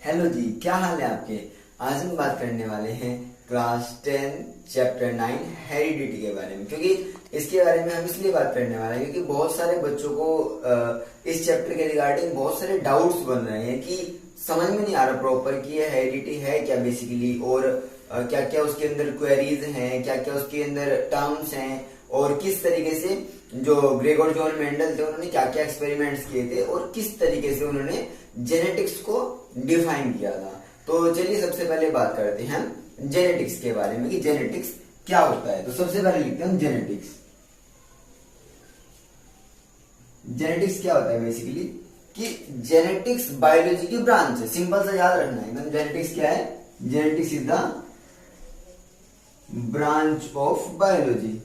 Hello जी, क्या हाल है आपके। आज हम बात करने वाले हैं क्लास 10 चैप्टर 9 हेरिडिटी के बारे में। क्योंकि इसके बारे में हम इसलिए बात करने वाले हैं क्योंकि बहुत सारे बच्चों को इस चैप्टर के रिगार्डिंग बहुत सारे डाउट्स बन रहे हैं कि समझ में नहीं आ रहा प्रॉपर कि ये हेरिडिटी है क्या बेसिकली, और क्या क्या उसके अंदर क्वेरीज हैं, क्या क्या उसके अंदर टर्म्स हैं, और किस तरीके से जो ग्रेगोर जॉन मेंडल थे उन्होंने क्या क्या एक्सपेरिमेंट्स किए थे और किस तरीके से उन्होंने जेनेटिक्स को डिफाइन किया था। तो चलिए सबसे पहले बात करते हैं हम जेनेटिक्स के बारे में कि जेनेटिक्स क्या होता है। तो सबसे पहले लिखते हैं हम जेनेटिक्स। जेनेटिक्स क्या होता है बेसिकली कि जेनेटिक्स बायोलॉजी की ब्रांच है। सिंपल सा याद रखना है एकदम। जेनेटिक्स क्या है? Genetics is the branch of biology,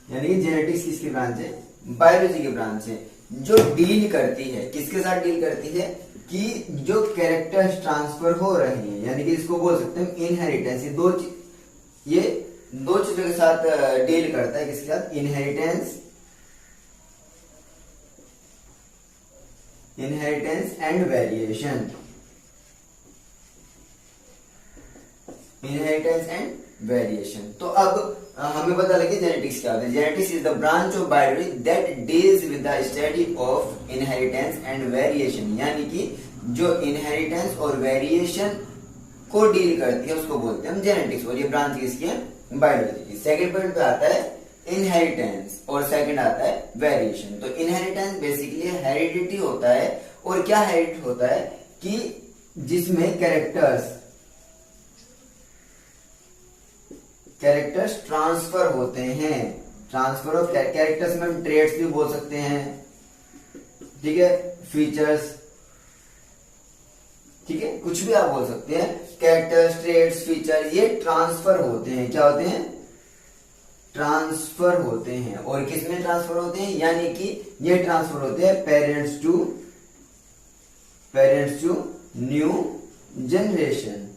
यानी कि जेनेटिक्स किसकी ब्रांच है? बायोलॉजी की ब्रांच है, जो डील करती है किसके साथ? डील करती है कि जो कैरेक्टर्स ट्रांसफर हो रहे हैं, यानी कि इसको बोल सकते हैं इनहेरिटेंस। ये दो चीजों के साथ डील करता है। किसके साथ? Inheritance and variation. Inheritance and variation. तो अब हमें पता लगे जेनेटिक्स क्या होता है। Genetics is the branch of biology that deals with the study of inheritance and variation, यानी कि जो इनहेरिटेंस और वेरिएशन को डील करती है उसको बोलते हैं हम जेनेटिक्स। और ये ब्रांच किसकी है? बायोलॉजी की। सेकंड पॉइंट पे आता है इनहेरिटेंस और सेकंड आता है वेरिएशन। तो इनहेरिटेंस बेसिकली हेरिडिटी होता है। और क्या हेरिडिटी होता है कि जिसमें कैरेक्टर्स ट्रांसफर होते हैं। ट्रांसफर ऑफ कैरेक्टर्स में हम ट्रेड्स भी बोल सकते हैं, ठीक है, फीचर्स, ठीक है, कुछ भी आप बोल सकते हैं। कैरेक्टर्स, ट्रेड्स, फीचर ये ट्रांसफर होते हैं। क्या होते हैं? ट्रांसफर होते हैं। और किसमें ट्रांसफर होते हैं? यानी कि ये ट्रांसफर होते हैं पेरेंट्स टू न्यू जनरेशन,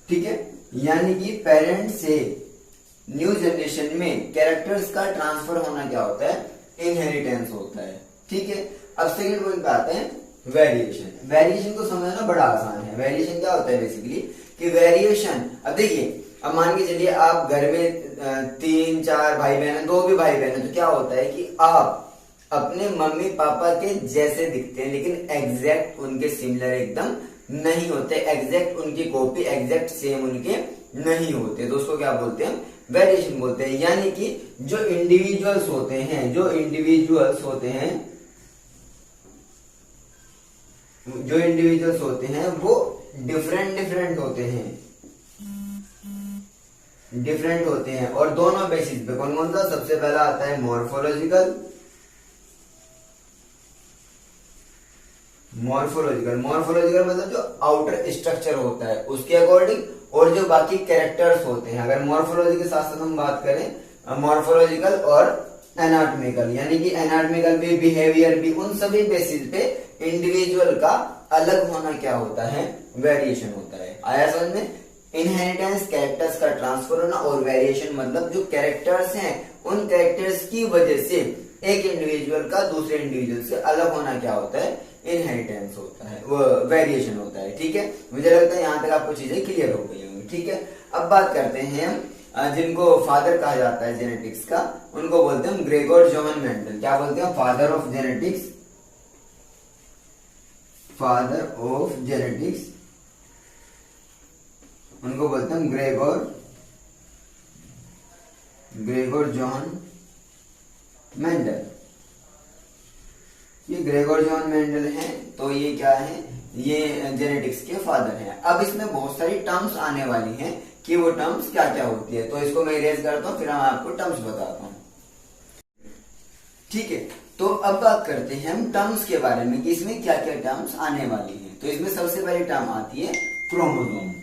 ठीक है। यानी कि पेरेंट से न्यू जनरेशन में कैरेक्टर्स का ट्रांसफर होना क्या होता है? इनहेरिटेंस होता है, ठीक है। अब सेकंड पॉइंट पे आते हैं वेरिएशन। वेरिएशन को समझना बड़ा आसान है। वेरिएशन क्या होता है बेसिकली कि वेरिएशन, अब देखिए, अब मान के चलिए आप घर में 3-4 भाई बहन है, 2 भी भाई बहन है, तो क्या होता है कि आप अपने मम्मी पापा के जैसे दिखते हैं लेकिन एग्जैक्ट उनके सिमिलर एकदम नहीं होते। एग्जैक्ट उनकी कॉपी, एग्जैक्ट सेम उनके नहीं होते। तो उसको क्या बोलते हैं? वेरिएशन बोलते हैं। यानी कि जो इंडिविजुअल्स होते हैं वो डिफरेंट होते हैं। और दोनों बेसिस पे। कौन कौन सा? सबसे पहला आता है मॉर्फोलॉजिकल मतलब जो आउटर स्ट्रक्चर होता है उसके अकॉर्डिंग, और जो बाकी कैरेक्टर्स होते हैं। अगर मॉर्फोलॉजी के साथ साथ हम बात करें मॉर्फोलॉजिकल और एनाटॉमिकल, यानी कि एनाटॉमिकल भी, बिहेवियर भी, उन सभी बेसिस पे इंडिविजुअल का अलग होना क्या होता है? वेरिएशन होता है। आया समझ में? इनहेरिटेंस कैरेक्टर्स का ट्रांसफर होना, और वेरिएशन मतलब जो कैरेक्टर्स हैं उन कैरेक्टर्स की वजह से एक इंडिविजुअल का दूसरे इंडिविजुअल से अलग होना क्या होता है? इनहेरिटेंस होता है, वो वेरिएशन होता है, ठीक है। मुझे लगता है यहां तक आपको चीजें क्लियर हो गई होंगी, ठीक है। अब बात करते हैं जिनको फादर कहा जाता है जेनेटिक्स का, उनको बोलते हैं ग्रेगोर जॉन मेंडल। क्या बोलते हैं? फादर ऑफ जेनेटिक्स उनको बोलते हैं ग्रेगोर जॉन मेंडल। ये ग्रेगोर जॉन मेंडल हैं, तो ये क्या है? ये जेनेटिक्स के फादर हैं। अब इसमें बहुत सारी टर्म्स आने वाली हैं कि वो टर्म्स क्या क्या होती है। तो इसको मैं इरेज करता हूँ, फिर मैं आपको टर्म्स बताता हूँ, ठीक है। तो अब बात करते हैं हम टर्म्स के बारे में कि इसमें क्या क्या टर्म्स आने वाली हैं। तो इसमें सबसे पहली टर्म आती है क्रोमोसोम।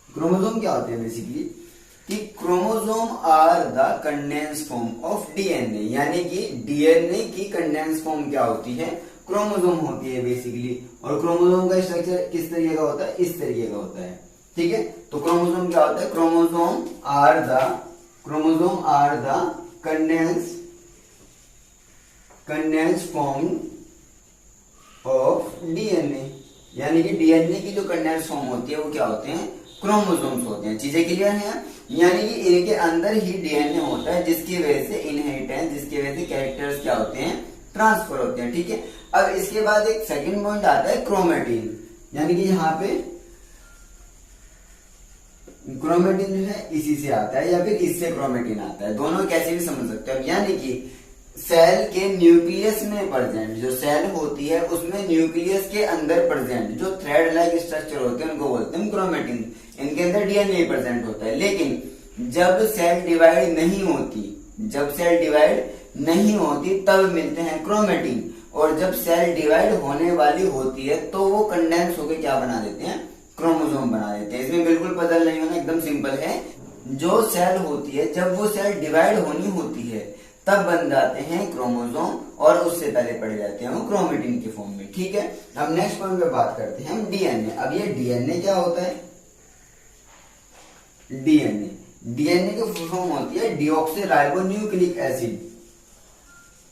क्रोमोसोम क्या होते हैं बेसिकली कि chromosome are the condense form of DNA, यानी कि डीएनए की कंडेंस फॉर्म क्या होती है? क्रोमोसोम होती है बेसिकली। और क्रोमोसोम का स्ट्रक्चर किस तरीके का होता है? इस तरीके का होता है, ठीक है। तो क्रोमोसोम क्या होता है? Chromosome are the condense form of DNA, यानी कि डीएनए की जो कंडेंस फॉर्म होती है वो क्या होते हैं, क्रोमोसोम्स होते हैं। चीजें क्लियर हैं, यानी कि इनके अंदर ही डीएनए होता है जिसकी वजह से इनहेरिटेंस, जिसकी वजह से कैरेक्टर्स क्या होते हैं, ट्रांसफर होते हैं। ठीक है, अब इसके बाद एक सेकंड पॉइंट आता है क्रोमेटिन, यानी कि यहाँ पे क्रोमेटिन जो है इसी से आता है या फिर इससे क्रोमेटिन आता है, दोनों कैसे भी समझ सकते हैं। यानी कि सेल के न्यूक्लियस में प्रेजेंट जो सेल होती है उसमें न्यूक्लियस के अंदर प्रेजेंट जो थ्रेड लाइक स्ट्रक्चर होते हैं उनको बोलते हैं क्रोमेटिन। इनके अंदर डीएनए प्रेजेंट होता है, लेकिन जब सेल डिवाइड नहीं होती, जब सेल डिवाइड नहीं होती तब मिलते हैं क्रोमेटिन, और जब सेल डिवाइड होने वाली होती है तो वो कंडेंस होकर क्या बना देते हैं, क्रोमोसोम बना देते हैं। इसमें बिल्कुल पजल नहीं होना, एकदम सिंपल है। जो सेल होती है जब वो सेल डिवाइड होनी होती है तब बन जाते हैं क्रोमोसोम, और उससे पहले पड़ जाते हैं वो क्रोमेटिन के फॉर्म में। ठीक है, अब नेक्स्ट पॉइंट पे बात करते हैं हम डीएनए। अब ये डीएनए क्या होता है, डीएनए की फुल फॉर्म होती है deoxy ribo nucleic acid,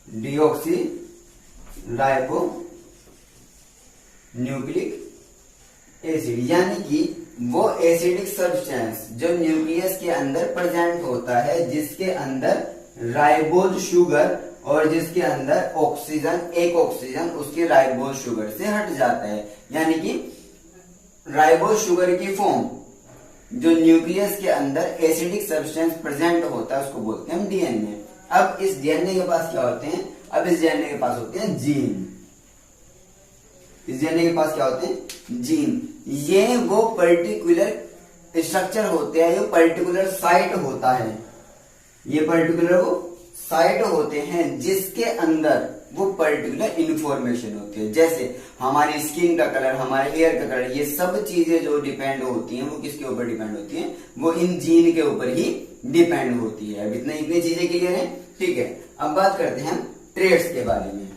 deoxy ribo nucleic acid, यानी कि वो एसिडिक सब्सटेंस जो न्यूक्लियस के अंदर प्रेजेंट होता है, जिसके अंदर राइबोज शुगर और जिसके अंदर ऑक्सीजन, एक ऑक्सीजन उसके राइबोज शुगर से हट जाता है, यानी कि राइबोज शुगर की फॉर्म जो न्यूक्लियस के अंदर एसिडिक सब्सटेंस प्रेजेंट होता है उसको बोलते हैं डीएनए। अब इस डीएनए के पास क्या होते हैं, अब इस डीएनए के पास होते हैं जीन, इस डीएनए के पास क्या होते हैं, जीन। ये वो पर्टिकुलर स्ट्रक्चर होते हैं, ये पर्टिकुलर साइट होता है, ये पर्टिकुलर वो साइट होते हैं जिसके अंदर वो पर्टिकुलर इंफॉर्मेशन होती है। जैसे हमारी स्किन का कलर, हमारे हेयर का कलर, ये सब चीजें जो डिपेंड होती हैं वो किसके ऊपर डिपेंड होती हैं, वो इन जीन के ऊपर ही डिपेंड होती है। अब इतनी चीजें क्लियर है। ठीक है, अब बात करते हैं हम ट्रेड्स के बारे में।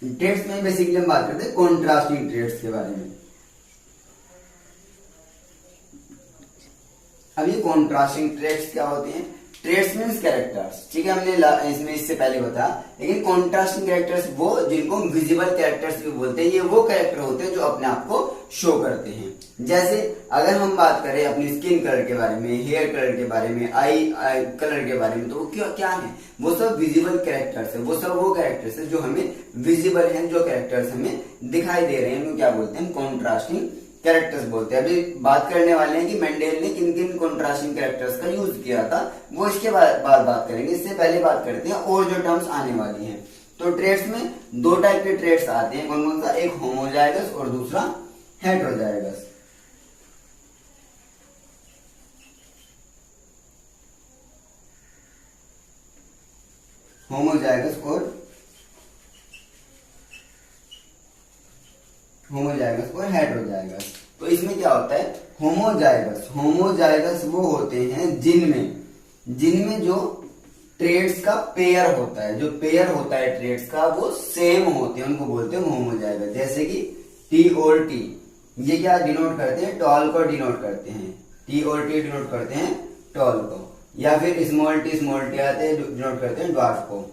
ट्रेड्स में बेसिकली हम बात करते हैं कॉन्ट्रास्टिंग ट्रेड्स के बारे में। अब ये कॉन्ट्रास्टिंग ट्रेड्स क्या होते हैं, ट्रेड्स मीन्स कैरेक्टर्स। ठीक है, हमने इसमें इससे पहले बताया, लेकिन कॉन्ट्रास्टिंग कैरेक्टर्स वो जिनको विजिबल कैरेक्टर्स भी बोलते हैं, ये वो कैरेक्टर होते हैं जो अपने आप को शो करते हैं। जैसे अगर हम बात करें अपनी स्किन कलर के बारे में, हेयर कलर के बारे में, आई कलर के बारे में, तो वो क्या है, वो सब विजिबल कैरेक्टर्स है, वो सब वो कैरेक्टर्स है जो हमें विजिबल है, जो कैरेक्टर्स हमें दिखाई दे रहे हैं, उनको क्या बोलते हैं, कॉन्ट्रास्टिंग कैरेक्टर्स बोलते हैं। अभी बात करने वाले हैं कि मेंडेल ने किन किन कॉन्ट्रास्टिंग कैरेक्टर्स का यूज किया था, वो इसके बाद बात करेंगे। इससे पहले बात करते हैं और जो टर्म्स आने वाली हैं। तो ट्रेड्स में दो टाइप के ट्रेड्स आते हैं, कौन कौन सा, एक होमोजाइगस और दूसरा हेटेरोजाइगस। होमोजाइगस और हेटेरोजाइगस। तो इसमें क्या होता है, होमोजाइगस वो होते हैं जिनमें जो ट्रेड्स का पेयर होता है, जो पेयर होता है ट्रेड्स का वो सेम होते हैं, उनको बोलते हैं होमोजाइगस। जैसे कि टी और टी, ये क्या डिनोट करते हैं, टॉल को डिनोट करते हैं, टी और टी डिनोट करते हैं टॉल को, या फिर स्मॉल टी आते हैं डिनोट करते हैं ड्वार्फ को।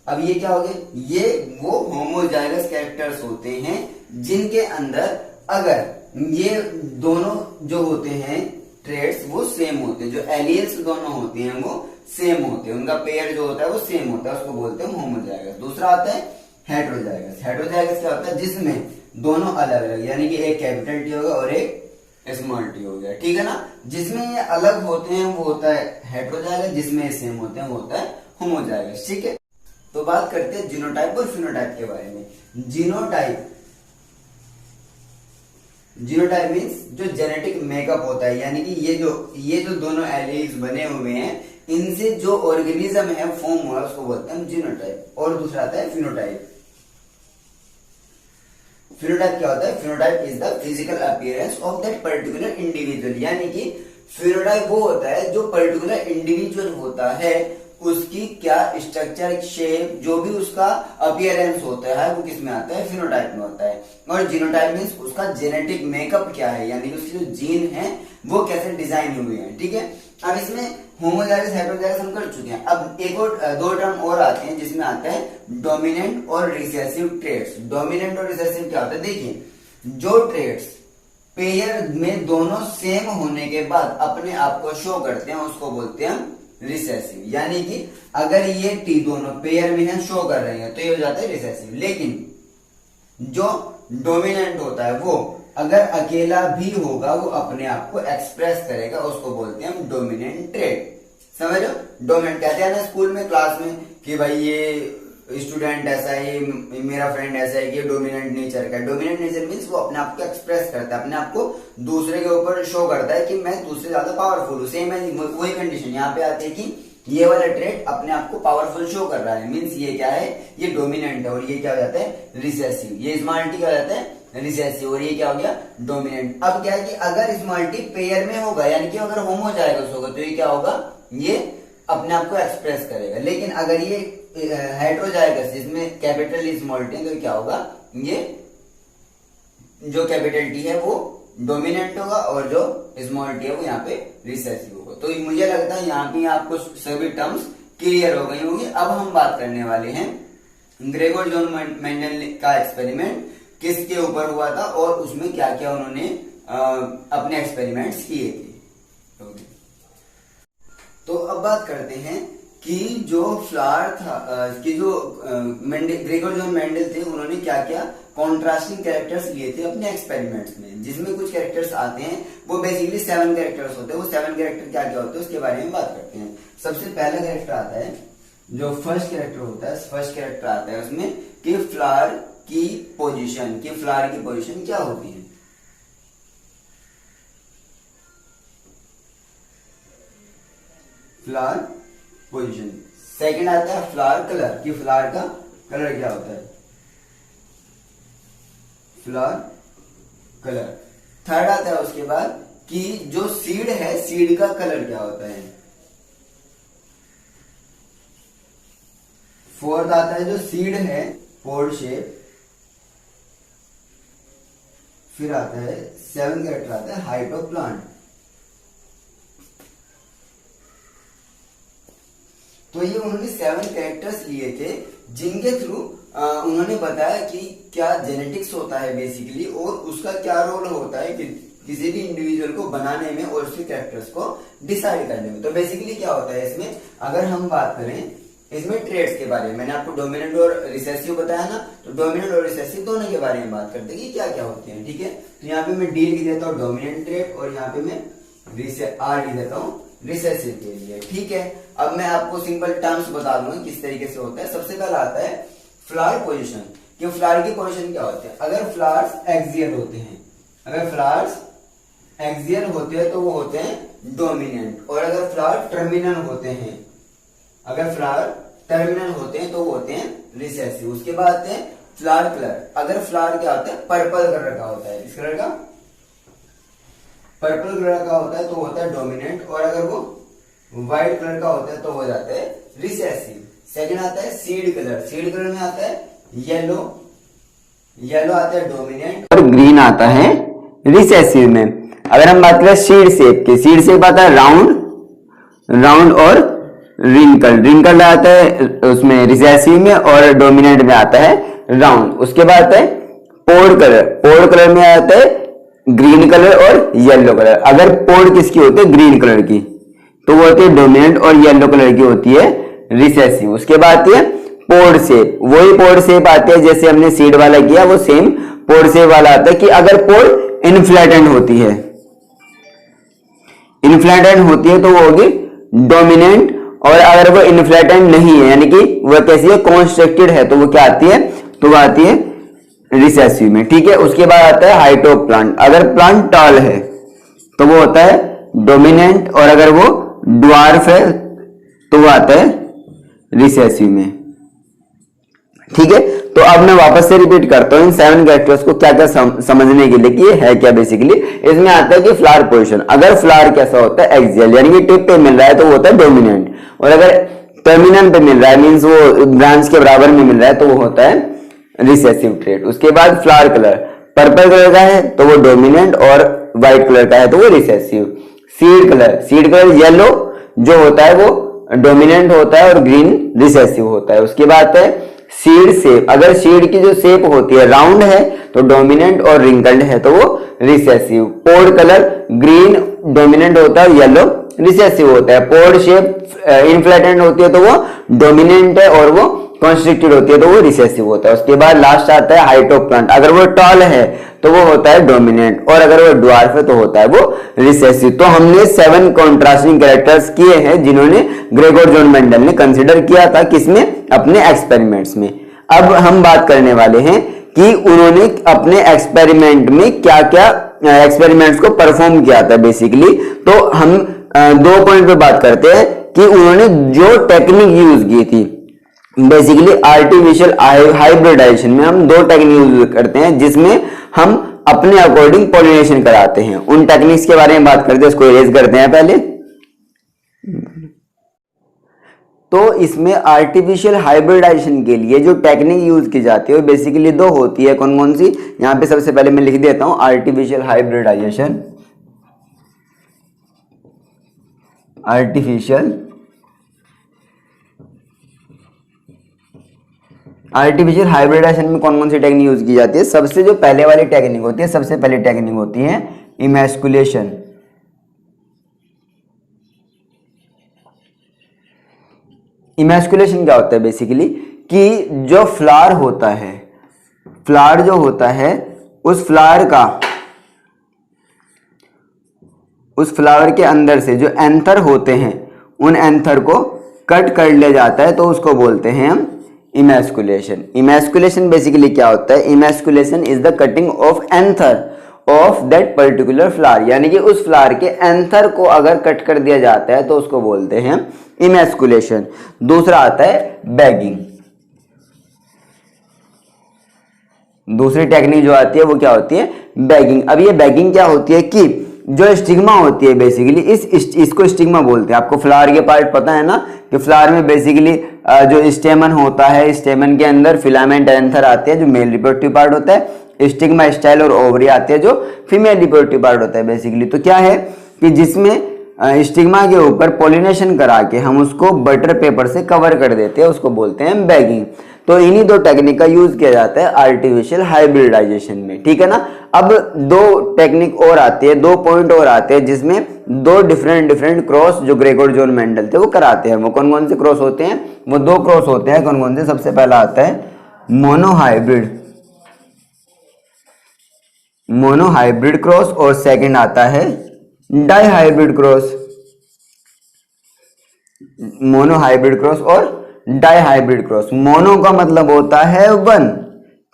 अब ये क्या हो गए, ये वो होमोजाइगस कैरेक्टर्स होते हैं जिनके अंदर अगर ये दोनों जो होते हैं ट्रेड्स वो सेम होते हैं, जो एलियंस दोनों होते हैं वो सेम होते हैं, उनका पेयर जो होता है वो सेम होता है, उसको बोलते हैं होमोजाइगस। दूसरा आता है हेटेरोजाइगस। हेटेरोजाइगस क्या होता है, जिसमें दोनों अलग अलग, यानी कि एक कैपिटल टी होगा और एक स्मॉल टी हो गया, ठीक है ना। जिसमें ये अलग होते हैं वो होता है हेटेरोजाइगस, जिसमें सेम होते हैं वो होता है होमोजाइगस। ठीक है, तो बात करते हैं जीनोटाइप और फिनोटाइप के बारे में। जीनोटाइप मीन्स जो जेनेटिक मेकअप होता है, यानी कि ये जो दोनों एलील्स बने हुए हैं इनसे जो ऑर्गेनिज्म है फॉर्म हुआ उसको बोलते हैं जीनोटाइप। और दूसरा आता है फिनोटाइप। फिनोटाइप क्या होता है, phenotype is the physical appearance of that particular individual, यानी कि फिनोटाइप वो होता है जो पर्टिकुलर इंडिविजुअल होता है उसकी क्या स्ट्रक्चर, शेप, जो भी उसका अपीयरेंस होता है वो किस में आता है, फिनोटाइप में होता है। और जीनोटाइप मीन्स उसका जेनेटिक मेकअप क्या है, यानी कि उसके जो जीन है वो कैसे डिजाइन हुए हैं, ठीक है। अब इसमें होमोजाइगस हेटेरोजाइगस हम कर चुके हैं। अब एक और दो टर्म और आते हैं जिसमें आता है डोमिनेंट और रिसेसिव ट्रेट्स। डोमिनेंट और रिसेसिव क्या होता है, देखिए जो ट्रेट्स पेयर में दोनों सेम होने के बाद अपने आप को शो करते हैं उसको बोलते हैं रिसेसिव। यानी कि अगर ये टी दोनों पेयर में है, शो कर रहे हैं, तो ये हो जाता है रिसेसिव। लेकिन जो डोमिनेंट होता है वो अगर अकेला भी होगा वो अपने आप को एक्सप्रेस करेगा, उसको बोलते हैं हम डोमिनेंट ट्रेट। समझ रहे हो, डोमिनेंट कहते हैं ना स्कूल में क्लास में कि भाई ये स्टूडेंट ऐसा है, ये मेरा फ्रेंड ऐसा है कि ये डोमिनेंट नेचर का है। डोमिनेंट नेचर मीन्स वो अपने आप को एक्सप्रेस करता है, अपने आप को दूसरे के ऊपर शो करता है कि मैं दूसरे ज्यादा पावरफुल हूँ। सेम है वही कंडीशन यहाँ पे आती है कि ये वाला ट्रेट अपने आप को पावरफुल शो कर रहा है, मीन्स ये क्या है, ये डोमिनेंट है। और ये क्या हो जाता है, रिसेसिव। ये स्मॉल टी क्या हो जाता है, रिसेसिव। और ये क्या हो गया, डोमिनेंट। अब क्या है कि अगर स्मॉल टी पेयर में होगा, यानी कि अगर होमोजाइगस होगा, तो ये क्या होगा, ये अपने आप को एक्सप्रेस करेगा। लेकिन अगर ये हेटेरोजाइगस जिसमें कैपिटल स्मॉल टी, तो क्या होगा, ये जो कैपिटल टी है वो डोमिनेंट होगा और जो स्मॉल टी है वो यहाँ पे रिसेसिव होगा। तो मुझे लगता है यहाँ पे आपको सभी टर्म्स क्लियर हो गई होंगी। अब हम बात करने वाले हैं ग्रेगोर जॉन मेंडल का एक्सपेरिमेंट किसके ऊपर हुआ था और उसमें क्या क्या उन्होंने अपने एक्सपेरिमेंट्स किए थे। तो अब बात करते हैं कि जो फ्लावर था कि जो ग्रेगोर जॉन मेंडल थे, उन्होंने क्या क्या कॉन्ट्रास्टिंग कैरेक्टर्स लिए थे अपने एक्सपेरिमेंट्स में। जिसमें कुछ कैरेक्टर्स आते हैं वो बेसिकली 7 कैरेक्टर्स होते हैं। वो 7 कैरेक्टर क्या क्या होते हैं उसके बारे में बात करते हैं। सबसे पहला कैरेक्टर आता है, जो फर्स्ट कैरेक्टर होता है, फर्स्ट कैरेक्टर आता है उसमें कि फ्लावर की पोजीशन, कि फ्लावर की पोजीशन क्या होती है। Flower position. सेकंड आता है फ्लावर कलर, कि फ्लावर का कलर क्या होता है, फ्लावर कलर। थर्ड आता है उसके बाद कि जो सीड है, सीड का कलर क्या होता है। फोर्थ आता है जो सीड है, पोड शेप। फिर आता है 7 कैरेक्टर आता है हाइट ऑफ प्लांट। तो ये उन्होंने 7 कैरेक्टर्स लिए थे जिनके थ्रू उन्होंने बताया कि क्या जेनेटिक्स होता है बेसिकली, और उसका क्या रोल होता है कि किसी भी इंडिविजुअल को बनाने में और उसके कैरेक्टर्स को डिसाइड करने में। तो बेसिकली क्या होता है इसमें, अगर हम बात करें इसमें ट्रेड्स के बारे में, मैंने आपको डोमिनेंट और रिसेसिव बताया ना, तो डोमिनेंट और रिसेसिव दोनों के बारे में बात करते हैं कि क्या क्या होते हैं, ठीक है। तो यहाँ पे मैं डी लिख देता हूँ डोमिनेंट ट्रेड, और यहाँ पे मैं आर लिख देता हूँ रिसेसिव के लिए, ठीक है। अब मैं आपको सिंपल टर्म्स बता दूंगा किस तरीके से होता है। सबसे पहला आता है फ्लावर पोजीशन, कि फ्लावर की पोजीशन क्या होती है। अगर फ्लावर्स एक्सियल होते हैं, अगर फ्लावर्स एक्सियल होते हैं तो वो होते हैं डोमिनेंट, और अगर फ्लावर टर्मिनल होते हैं, अगर फ्लावर टर्मिनल होते हैं तो वो होते हैं रिसेसिव। उसके बाद आते हैं फ्लावर कलर। अगर फ्लावर क्या होता है, पर्पल कलर का होता है, इस कलर का पर्पल कलर का होता है तो होता है डोमिनेंट, और अगर वो व्हाइट कलर का होता है तो हो जाता है रिसेसिव। सेकंड आता है सीड कलर। सीड कलर में आता है येलो, येलो आता है डोमिनेंट और ग्रीन आता है रिसेसिव में। अगर हम बात करें सीड शेप की, सीड शेप आता है राउंड, राउंड और रिंकल, रिंकल आता है उसमें रिसेसिव में, और डोमिनेंट में आता है राउंड। उसके बाद आता है पोड कलर, पोड कलर में आता है ग्रीन कलर और येलो कलर। अगर पोड किसकी होती है, ग्रीन कलर की, तो वो होती है डोमिनेंट, और येलो कलर की होती है रिसेसिव। उसके बाद आती है पोड शेप, वही पोड शेप आती है जैसे हमने सीड वाला किया, वो सेम पोड शेप वाला आता है कि अगर पोड इनफ्लैटेंट होती है, इनफ्लैटेंट होती है तो वो होगी डोमिनेंट, और अगर वो इनफ्लैटेंट नहीं है यानी कि वो कैसी है, कॉन्स्ट्रक्टेड है, तो वो क्या आती है, तो वो आती है रिसेसिव में, ठीक है। उसके बाद आता है हाइट ऑफ प्लांट। अगर प्लांट टॉल है तो वो होता है डोमिनेंट, और अगर वो ड्वार्फ है तो वो आता है रिसेसिव में, ठीक है। तो अब मैं वापस से रिपीट करता हूं इन 7 कैरेक्टर्स को क्या क्या समझने के लिए कि ये है क्या। बेसिकली इसमें आता है कि फ्लावर पोजीशन, अगर फ्लावर कैसा होता है एक्सियल, यानी कि टिप पे मिल रहा है तो वो होता है डोमिनेंट, और अगर टर्मिनल पे मिल रहा है मींस वो ब्रांच के बराबर में मिल रहा है तो वो होता है रिसेसिव ट्रेट। उसके बाद फ्लावर कलर पर्पल कलर का है तो वो डोमिनेंट, और व्हाइट कलर का है तो वो रिसेसिव। सीड कलर येलो जो होता है वो डोमिनेंट होता है और ग्रीन रिसेसिव होता है। उसके बाद है सीड शेप, अगर सीड की जो शेप होती है राउंड है तो डोमिनेंट और रिंकल्ड है तो वो recessive. Pod colour green dominant होता है और येलो रिसेसिव होता है। पोड शेप इनफ्लेटेंट होती है तो वो डोमिनेंट है और वो कॉन्स्ट्रिक्टेड होती है तो वो रिसेसिव होता है। उसके बाद लास्ट आता है हाइट ऑफ प्लांट, अगर वो टॉल है तो वो होता है डोमिनेंट और अगर वो ड्वार्फ है तो होता है वो रिसेसिव। तो हमने 7 कॉन्ट्रास्टिंग कैरेक्टर्स किए हैं जिन्होंने ग्रेगोर जॉन मेंडल ने कंसीडर किया था, किसमें, अपने एक्सपेरिमेंट्स में। अब हम बात करने वाले हैं कि उन्होंने अपने एक्सपेरिमेंट में क्या क्या एक्सपेरिमेंट्स को परफॉर्म किया था बेसिकली। तो हम 2 पॉइंट पे बात करते हैं कि उन्होंने जो टेक्निक यूज की थी बेसिकली आर्टिफिशियल हाइब्रिडाइजेशन में हम 2 टेक्निक यूज करते हैं जिसमें हम अपने अकॉर्डिंग पॉलिनेशन कराते हैं। उन टेक्निक्स के बारे में बात करते हैं, इसको इरेज करते हैं पहले। तो इसमें आर्टिफिशियल हाइब्रिडाइजेशन के लिए जो टेक्निक यूज की जाती है वो बेसिकली 2 होती है। कौन कौन सी, यहां पे सबसे पहले मैं लिख देता हूं आर्टिफिशियल हाइब्रिडाइजेशन। आर्टिफिशियल हाइब्रिडाइजेशन में कौन कौन सी टेक्निक यूज की जाती है। सबसे जो पहले वाली टेक्निक होती है, सबसे पहली टेक्निक होती है इमैस्कुलेशन। इमैस्कुलेशन क्या होता है बेसिकली कि जो फ्लावर होता है, फ्लावर जो होता है उस फ्लावर के अंदर से जो एंथर होते हैं उन एंथर को कट कर लिया जाता है तो उसको बोलते हैं हम इमैस्कुलेशन। इमैस्कुलेशन बेसिकली क्या होता है, emasculation is the cutting of anther of that particular flower, यानी कि उस फ्लावर के एंथर को अगर कट कर दिया जाता है तो उसको बोलते हैं इमैस्कुलेशन। दूसरा आता है बैगिंग। दूसरी टेक्निक जो आती है वो क्या होती है, बैगिंग। अब ये बैगिंग क्या होती है कि जो स्टिग्मा होती है बेसिकली इसको स्टिग्मा बोलते हैं। आपको फ्लावर के पार्ट पता है ना कि फ्लावर में बेसिकली जो स्टेमन होता है, स्टेमन के अंदर फिलामेंट एंथर आते हैं जो मेल रिप्रोडक्टिव पार्ट होता है, स्टिग्मा स्टाइल और ओवरी आते हैं जो फीमेल रिप्रोडक्टिव पार्ट होता है बेसिकली। तो क्या है कि जिसमें स्टिग्मा के ऊपर पॉलिनेशन करा के हम उसको बटर पेपर से कवर कर देते हैं, उसको बोलते हैं बैगिंग। तो इन्हीं 2 टेक्निक का यूज किया जाता है आर्टिफिशियल हाइब्रिडाइजेशन में, ठीक है ना। अब 2 टेक्निक और आती है, 2 पॉइंट और आते हैं जिसमें 2 डिफरेंट क्रॉस जो ग्रेगोर जॉन मेंडल थे वो कराते हैं। वो कौन कौन से क्रॉस होते हैं, वो 2 क्रॉस होते हैं। कौन कौन से, सबसे पहला आता है मोनोहाइब्रिड क्रॉस और सेकंड आता है डाइहाइब्रिड क्रॉस। मोनोहाइब्रिड क्रॉस और डाइहाइब्रिड क्रॉस। मोनो का मतलब होता है 1,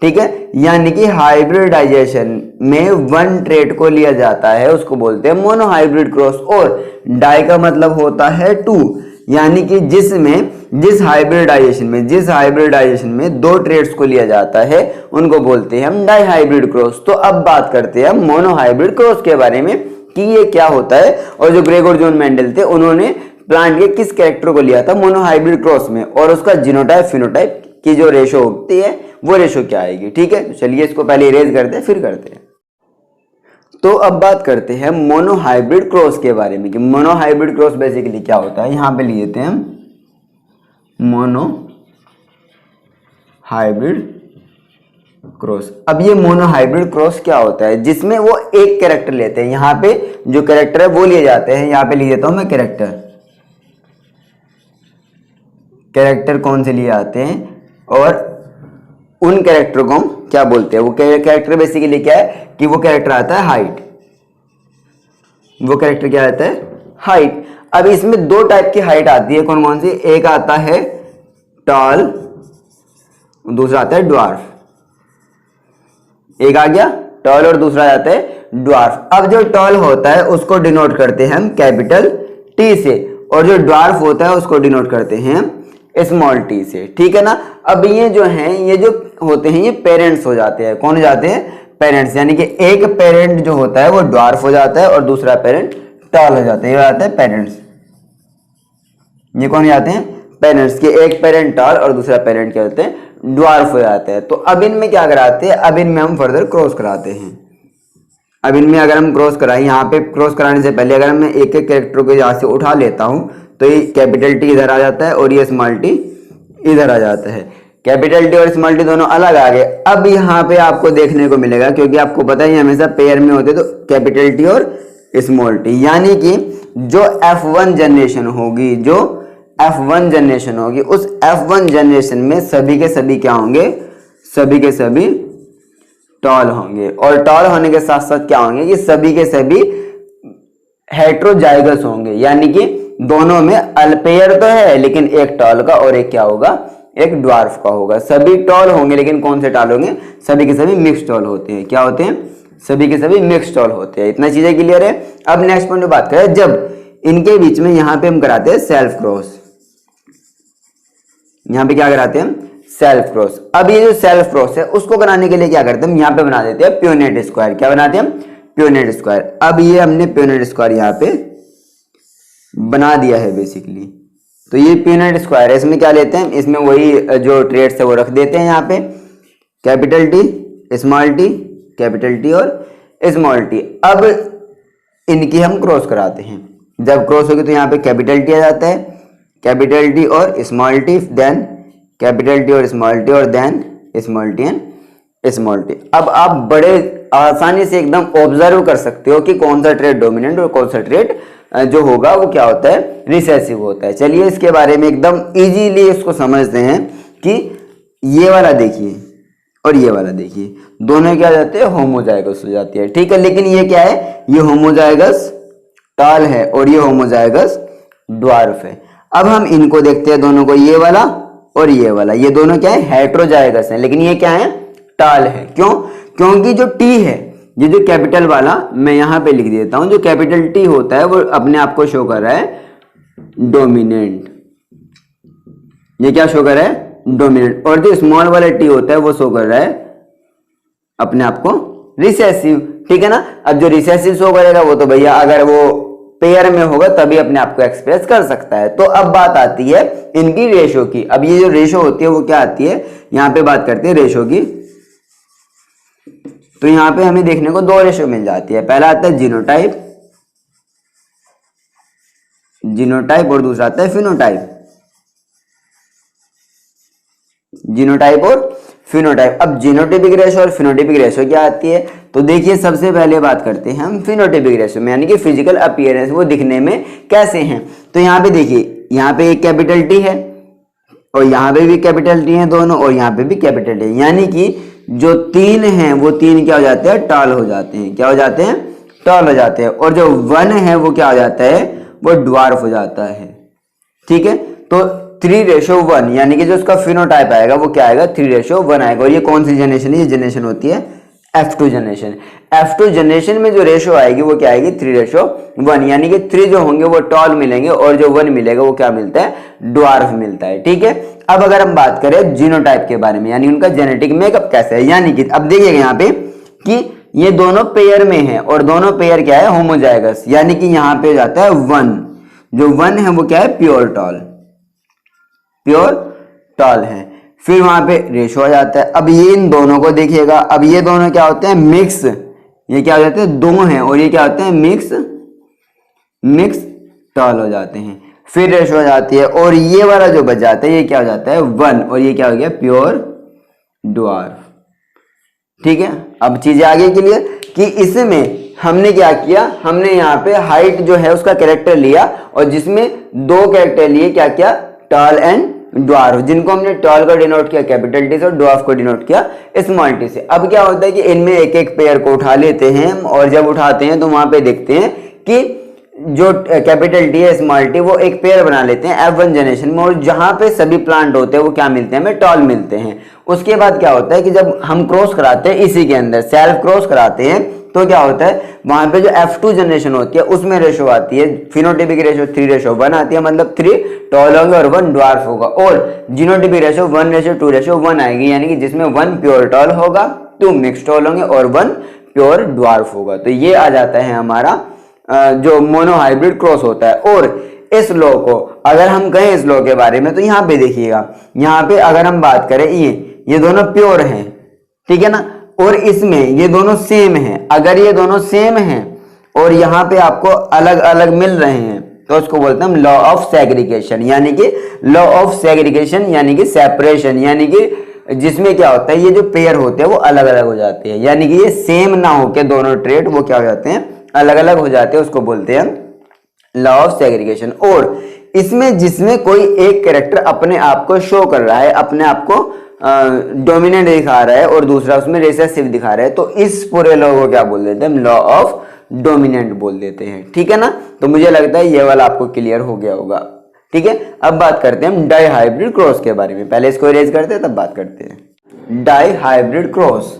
ठीक है, यानी कि हाइब्रिडाइजेशन में 1 ट्रेट को लिया जाता है उसको बोलते हैं मोनोहाइब्रिड क्रॉस। और डाई का मतलब होता है 2, यानी कि जिस हाइब्रिडाइजेशन में 2 ट्रेट्स को लिया जाता है उनको बोलते हैं हम डाइहाइब्रिड क्रॉस। तो अब बात करते हैं हम मोनोहाइब्रिड क्रॉस के बारे में कि ये क्या होता है और जो ग्रेगोर जॉन मेंडल थे उन्होंने प्लांट के किस कैरेक्टर को लिया था मोनोहाइब्रिड क्रॉस में, और उसका जीनोटाइप फिनोटाइप की जो रेशो होती है वो रेशो क्या आएगी, ठीक है। चलिए इसको पहले इरेज करते हैं फिर करते हैं। तो अब बात करते हैं मोनोहाइब्रिड क्रॉस के बारे में कि मोनोहाइब्रिड क्रॉस बेसिकली क्या होता है। यहां पे लिए थे हम मोनोहाइब्रिड क्रॉस। अब ये मोनोहाइब्रिड क्रॉस क्या होता है, जिसमें वो एक कैरेक्टर लेते हैं। यहाँ पे जो कैरेक्टर है वो लिए जाते हैं, यहाँ पे लिख देता हूं मैं कैरेक्टर कौन से लिए आते हैं और उन कैरेक्टर को हम क्या बोलते हैं। वो कैरेक्टर बेसिकली क्या है कि वो कैरेक्टर आता है हाइट। वो कैरेक्टर क्या आता है, हाइट। अब इसमें 2 टाइप की हाइट आती है, कौन कौन सी, एक आता है टॉल, दूसरा आता है ड्वार्फ। एक आ गया टॉल और दूसरा आता है ड्वार्फ। अब जो टॉल होता है उसको डिनोट करते हैं हम कैपिटल टी से और जो ड्वार्फ होता है उसको डिनोट करते हैं स्मॉल टी से, ठीक है ना। अब ये जो हैं ये जो होते हैं ये पेरेंट्स हो जाते हैं। कौन हो जाते हैं, पेरेंट्स, यानी कि एक पेरेंट जो होता है वो ड्वार्फ हो जाता है और दूसरा पेरेंट टॉल हो जाता है। ये आता है पेरेंट्स। ये कौन जाते हैं, पेरेंट्स के एक पेरेंट टॉल और दूसरा पेरेंट क्या होते हैं, ड्वार्फ हो जाते हैं। तो अब इनमें क्या कराते हैं, अब इनमें हम फर्दर क्रॉस कराते हैं। अब इनमें अगर हम क्रॉस कराएं, यहाँ पे क्रॉस कराने से पहले अगर मैं एक एक कैरेक्टर को यहाँ से उठा लेता हूँ तो ये कैपिटल टी इधर आ जाता है और ये स्मॉल टी इधर आ जाता है। कैपिटल टी और स्मॉल टी दोनों अलग आ गए। अब यहाँ पे आपको देखने को मिलेगा, क्योंकि आपको पता ही हमेशा पेयर में होते तो कैपिटल टी और स्मॉल टी, यानी कि जो F1 जनरेशन होगी, जो F1 जनरेशन होगी, उस F1 जनरेशन में सभी के सभी क्या होंगे, सभी के सभी टॉल होंगे। और टॉल होने के साथ साथ क्या होंगे कि सभी के सभी हेट्रोजाइगस होंगे, यानी कि दोनों में अल्पेयर तो है लेकिन एक टॉल का और एक क्या होगा, एक ड्वार्फ का होगा। सभी टॉल होंगे लेकिन कौन से टॉल होंगे, सभी के सभी मिक्स टॉल होते हैं। क्या होते हैं, सभी के सभी मिक्स टॉल होते हैं। इतना चीजें क्लियर है। अब नेक्स्ट पॉइंट बात करें, जब इनके बीच में यहां पे हम कराते हैं सेल्फ क्रॉस, यहां पे क्या कराते हैं, सेल्फ क्रॉस। अब ये जो सेल्फ क्रॉस है उसको बनाने के लिए क्या करते हैं, हम यहाँ पे बना देते हैं प्योनेट स्क्वायर। क्या बनाते हैं हम, प्योनेट स्क्वायर। अब ये हमने प्योनेट स्क्वायर यहाँ पे बना दिया है बेसिकली। तो ये प्योनेट स्क्वायर है, इसमें क्या लेते हैं, इसमें वही जो ट्रेड्स है वो रख देते हैं यहाँ पे, capital T, small T, capital T और स्मॉल टी। अब इनकी हम क्रॉस कराते हैं। जब क्रॉस होगी तो यहाँ पे कैपिटल टी आ जाता है, कैपिटल टी और small T, then capital T और स्मॉल टी, और then small T and small T. अब आप बड़े आसानी से एकदम ऑब्जर्व कर सकते हो कि कौन सा ट्रेड डोमिनेंट और कौन सा ट्रेड जो होगा वो क्या होता है, रिसेसिव होता है। चलिए इसके बारे में एकदम इजीली इसको समझते हैं कि ये वाला देखिए और ये वाला देखिए, दोनों क्या हो जाते हैं, होमोजाइगस हो जाती है। ठीक है, लेकिन ये क्या है, ये होमोजाइगस टॉल है और ये होमोजाइगस ड्वार्फ है। अब हम इनको देखते हैं दोनों को, ये वाला और ये वाला, ये दोनों क्या है, हेट्रोजाइगस है, लेकिन ये क्या है, टॉल है। क्यों, क्योंकि जो टी है, ये जो कैपिटल वाला मैं यहां पे लिख देता हूं, जो कैपिटल टी होता है वो अपने आप को शो कर रहा है डोमिनेंट, ये क्या शो कर रहा है, डोमिनेंट। और जो स्मॉल वाला टी होता है वो शो कर रहा है अपने आप को रिसेसिव। ठीक है ना। अब जो रिसेसिव शो करेगा वो तो भैया अगर वो पेयर में होगा तभी अपने आप को एक्सप्रेस कर सकता है। तो अब बात आती है इनकी रेशो की। अब ये जो रेशो होती है वो क्या आती है, यहां पे बात करते हैं रेशो की। तो यहां पे हमें देखने को दो रेशो मिल जाती है। पहला आता है जीनोटाइप, जीनोटाइप, और दूसरा आता है फिनोटाइप, जीनोटाइप और फिनोटाइप। अब जीनोटाइपिक रेशो और फिनोटाइपिक रेशो क्या आती है, तो देखिए सबसे पहले बात करते हैं हम फिनोटाइपिक रेशो में, यानी कि फिजिकल अपीयरेंस, वो दिखने में कैसे हैं। तो यहाँ पे देखिए, यहाँ पे एक कैपिटल टी है और यहाँ पे भी कैपिटल टी है दोनों, और यहाँ पे भी कैपिटल टी, यानी कि जो तीन हैं वो तीन क्या हो जाते हैं, टॉल हो जाते हैं। क्या हो जाते हैं, टॉल हो जाते हैं। और जो वन है वो क्या हो जाता है, वो ड्वार्फ हो जाता है। ठीक है, तो 3:1, यानी कि जो उसका फिनोटाइप आएगा वो क्या आएगा, 3:1 आएगा। और ये कौन सी जनरेशन है, ये जनरेशन होती है F2 जनरेशन। F2 जनरेशन में जो रेशो आएगी वो क्या आएगी, 3:1, यानी कि 3 जो होंगे वो टॉल मिलेंगे और जो 1 मिलेगा वो क्या मिलता है, ड्वार्फ मिलता है। ठीक है, अब अगर हम बात करें जीनोटाइप के बारे में, यानी उनका जेनेटिक मेकअप कैसा है, यानी कि अब देखिएगा यहाँ पे कि ये दोनों पेयर में है और दोनों पेयर क्या है, होमोजाइगस, यानी कि यहाँ पे जाता है 1, जो 1 है वो क्या है, प्योर टॉल, प्योर टॉल है। फिर वहां पे रेशो आ जाता है। अब ये इन दोनों को देखिएगा, अब ये दोनों क्या होते हैं, मिक्स, ये क्या हो जाते हैं, दो हैं, और ये क्या होते हैं, मिक्स टॉल हो जाते हैं। फिर रेशो आ जाती है और ये वाला जो बच जाता है ये क्या हो जाता है, 1, और ये क्या हो गया, प्योर ड्वार्फ। ठीक है, अब चीजें आगे के लिए कि इसमें हमने क्या किया, हमने यहाँ पे हाइट जो है उसका कैरेक्टर लिया और जिसमें दो कैरेक्टर लिए, क्या क्या, टॉल एंड ड्वार्फ, जिनको हमने टॉल को डिनोट किया कैपिटल टी से और ड्वार्फ को डिनोट किया स्मॉल टी से। अब क्या होता है कि इनमें एक एक पेयर को उठा लेते हैं और जब उठाते हैं तो वहां पे देखते हैं कि जो कैपिटल टी है स्मॉल टी वो एक पेयर बना लेते हैं F1 जनरेशन में, और जहां पे सभी प्लांट होते हैं वो क्या मिलते हैं, हमें टॉल मिलते हैं। उसके बाद क्या होता है कि जब हम क्रॉस कराते हैं इसी के अंदर सेल्फ क्रॉस कराते हैं तो क्या होता है, वहां पे जो F2 जनरेशन होती है उसमें रेशो आती है, फिनोटाइपिक रेशो 3:1 आती है, मतलब 3 टॉल होंगे और 1 ड्वार्फ होगा। और जीनोटाइपिक रेशो 1:2:1 आएगी, यानी कि जिसमें 1 प्योर टॉल होगा, 2 मिक्स टॉल होंगे और 1 प्योर ड्वार्फ होगा। तो ये आ जाता है हमारा जो मोनोहाइब्रिड क्रॉस होता है। और इस लॉ को अगर हम कहें इस लॉ के बारे में तो यहाँ पे देखिएगा, यहाँ पे अगर हम बात करें ये दोनों प्योर हैं, ठीक है ना। और इसमें ये दोनों सेम हैं, अगर ये दोनों सेम हैं और यहाँ पे आपको अलग अलग मिल रहे हैं तो उसको बोलते हैं हम लॉ ऑफ सेग्रीगेशन, यानी कि लॉ ऑफ सेग्रीगेशन यानी कि सेपरेशन, यानी कि जिसमें क्या होता है ये जो पेयर होते हैं वो अलग अलग हो जाते हैं, यानी कि ये सेम ना होके दोनों ट्रेट वो क्या हो जाते हैं, अलग अलग हो जाते हैं, उसको बोलते हैं लॉ ऑफ सेग्रीगेशन। और इसमें जिसमें कोई एक कैरेक्टर अपने आप को शो कर रहा है, अपने आप को डोमिनेंट दिखा रहा है और दूसरा उसमें रिसेसिव दिखा रहा है, तो इस पूरे लॉ को क्या बोल देते हैं हम, लॉ ऑफ डोमिनेंट बोल देते हैं। ठीक है ना, तो मुझे लगता है ये वाला आपको क्लियर हो गया होगा। ठीक है, अब बात करते हैं हम डाइहाइब्रिड क्रॉस के बारे में, पहले इसको इरेज करते हैं तब बात करते हैं। डाइहाइब्रिड क्रॉस,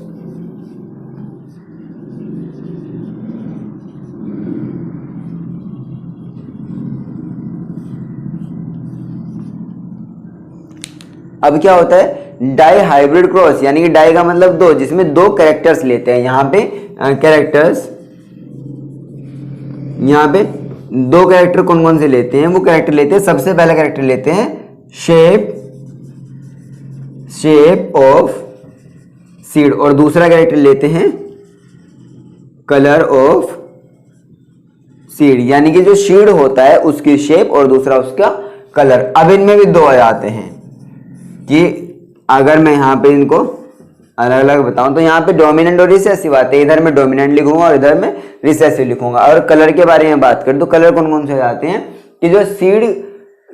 अब क्या होता है डाई हाइब्रिड क्रॉस, यानी कि डाई का मतलब दो, जिसमें दो कैरेक्टर्स लेते हैं। यहाँ पे कैरेक्टर्स, यहाँ पे दो कैरेक्टर कौन कौन से लेते हैं, वो कैरेक्टर लेते हैं, सबसे पहला कैरेक्टर लेते हैं शेप ऑफ सीड और दूसरा कैरेक्टर लेते हैं कलर ऑफ सीड, यानी कि जो सीड होता है उसकी शेप और दूसरा उसका कलर। अब इनमें भी दो आ जाते हैं कि अगर मैं यहाँ पे इनको अलग अलग बताऊं तो यहाँ पे डोमिनेंट और रिसेसिव आते हैं, इधर मैं डोमिनेंट लिखूंगा और इधर मैं रिसेसिव लिखूंगा। और कलर के बारे में बात करें तो कलर कौन कौन से आते हैं कि जो सीड